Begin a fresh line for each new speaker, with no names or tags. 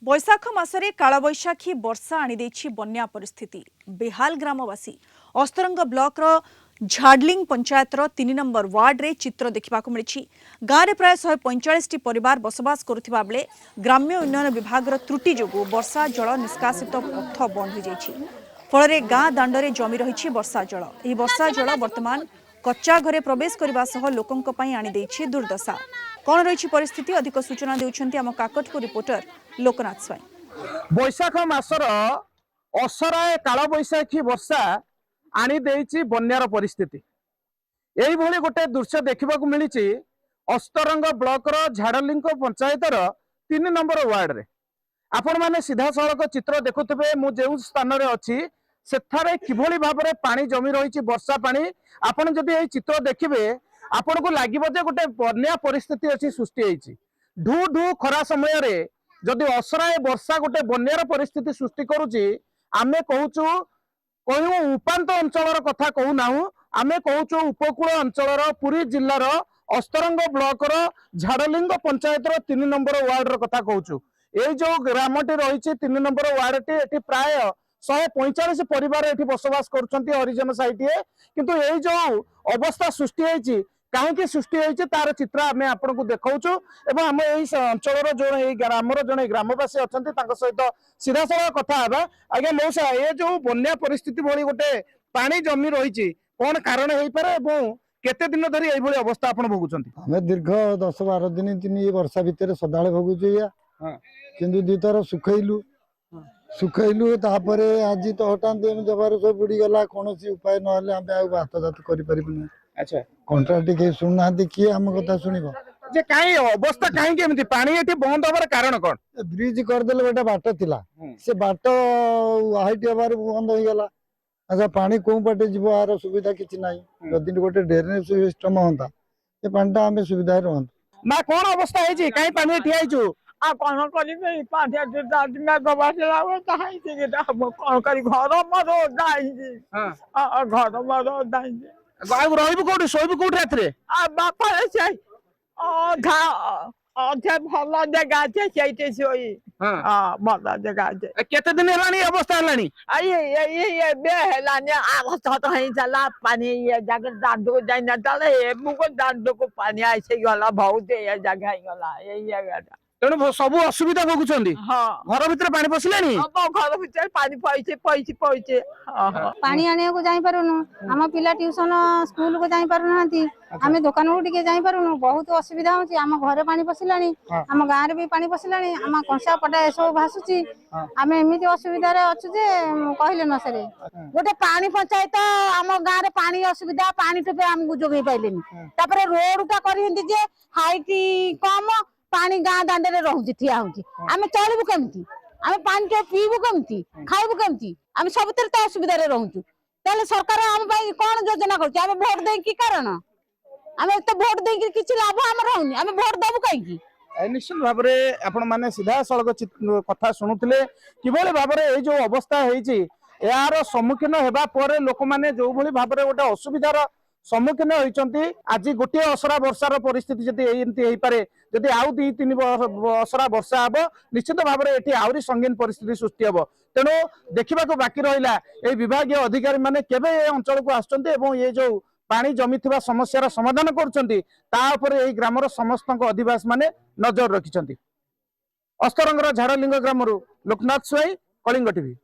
बैशाख मासरे कालबैशाखी वर्षा आनीदेछि बन्या परिस्थिति। बेहाल ग्रामवासी अस्तरंग ब्लॉक झाडलिंग पंचायतर 3 नंबर वार्ड रे चित्र देखा मिली। गाँव में प्राय 145 परिवार बसवास करुवा बेले ग्राम्य उन्नयन विभाग त्रुटि जोगु वर्षा जल निष्कासित पथ बंद हो जाइछि। फल गाँ दांडे जमी रही वर्षा जल। यह वर्षा जल वर्तमान कच्चा घरे प्रवेश करने सह लोकों पई आनीदेछि दुर्दशा। कौन रही परिस्थिति अधिक सूचना देउछन्ति आम काकटपुर रिपोर्टर लोकनाथ स्वाई।
बैशाख मासर असराए काल बैशाखी वर्षा आनी देइछि बन्यार परिस्थिति। एही भली गोटे दृश्य देखा मिली अस्तरंग ब्लॉक झाडलिंग पंचायतर 3 नंबर वार्ड रे। आपण माने सीधा सड़क चित्र देखुथिबे मु जेउ स्थान रे अछि सेठारे किभली भाबरे पानी जमी रही वर्षा पानी। आपण जदि एही चित्र देखिबे आपण को लागिबो जे गोटे बन्या परिस्थिति अछि सृष्टि होईछि। ढू ढू खरा समय रे जदि असराए वर्षा गोटे बन्यार परिस्थिति सृष्टि करुछि आमे कहूचु कहू उपांत अंचल कथा कहू नाहु आमे कहूचु उपकूल अंचल पुरी जिल्लार अस्तरंग ब्लॉक झाडलिंग पंचायतर 3 नंबर वार्ड कथा कहूचु। ये जो ग्रामटी रही 3 नंबर वार्ड टी प्राय 145 परिवार एठी बसवास करुछंती हरिजन साइटिए। किंतु ये जो अवस्था सृष्टि होईछि कहीं सृष्टि होईछि तार चित्र आमे आपन को देखाउछु एवं हम एई अंचलर जो एई ग्रामर जने ग्रामवासी अछंती तांका सहित सीधा साधा कथा हेबा। आगे मौसा ये जो बन्या परिस्थिति भली गोटे पानी जमी रही कौन कारण हेई पारे एवं केते दिन धरी एई भली अवस्था आपन भोगुछंती?
हमें दीर्घ 10-12 दिन तीन वर्षा भितर सदाळे भोगुछु या किंतु दी थर सुखैलु तापरे आज तो हटान जबार सब बुड़ी गला कौन उपाय ना बात जात कर।
अच्छा
कंट्राक्ट के सुनना किए आम कथा शुणव
जे काई अवस्था काई केमती पानी एठी बंद होबार कारण कोन?
ब्रिज करदेले गोटे बाट थिला से बाट हाइट हबार बंद हो गला। अच्छा पानी को पटे जीव यार सुविधा किछि नाही जदि गोटे ड्रेनेज सिस्टम होता ये पानीटा आम सुविधा रहत
ना कौन अवस्था है जी काई पानी एठी आइछु
आ कौन करिबे पाठिया में गबासला ताई के हम कौन करी घर मरो दाई जी। हां घर मरो दाई जी
गाय रहबो कोठी सोइबो कोठी रात्रे
आ बापा से घा अधे भल जगह छे सेइते सोई। हां भल जगह छे
केते दिन हेलानी अवस्था हेलानी
ये बे हेलानी अवस्था तो है चला पानी ये जगह दांडो जाई न तले ए मुको दांडो को पानी आइसे गला बहुत ये जगह गला ये जगह
तेणु सब असुविधा भोगुछंती। घर भितर पानी पसिलानी
घर भितर पानी पइचे
पानी आने को जाई पारुनु हम पिला ट्यूशन स्कूल को जाई पारुनांती आमे दुकान को टिके जाई पारुनु बहुत असुविधा होची। हम घरे पानी पसिलानी हम गां रे भी पानी पसिलानी हम कंसा पटा सब भासुची आमे एमिति असुविधा रे अछु जे कहिले न सरे गोटे पानी पंचायत हम गां रे पानी असुविधा पानी टपे हमकु जोगई पाइलेनी तापरे रोड ता करी हिंदी जे हाइट कम पानी गाँ दांडे रोचे ठिया होची आमे चलबु केमती आमे पानी के पीबु केमती खाइबु केमती आमे सब तरह तो असुविधा रे रहूचु। ताले सरकार हम भाई कोन योजना करछ आमे वोट दे की कारण आमे तो वोट दे की किछि लाभ हम रहउनी आमे वोट देबु काई की?
निश्चित भाव में आपण माने सीधा सड़क कथा शुणुथिले किभली भाव में ये जो अवस्था होईची यार सम्मुखीन हेबा परे लोक माने जो भली भाव में गोटे असुविधार सम्मुखीन होइचंती। आज गोटे असरा वर्षार परिस्थिति जदि एमती हेई पारे जदि आउ 2-3 असरा वर्षा हबो निश्चित भाव में एठी आउरी संगीन परिस्थिति सृष्टि हबो। तेणु देखा बाकी रहिला ए विभागीय अधिकारी माने केबे ए अंचल को आछंती एवं ये जो पानी जमी थिबा समस्यार समाधान करछंती ता ऊपर ए ग्रामर समस्त अधिवासी माने नजर रखिछंती। अस्तरंगर झाडलिंग ग्रामरु लोकनाथ स्वाई, कलिंग टीवी।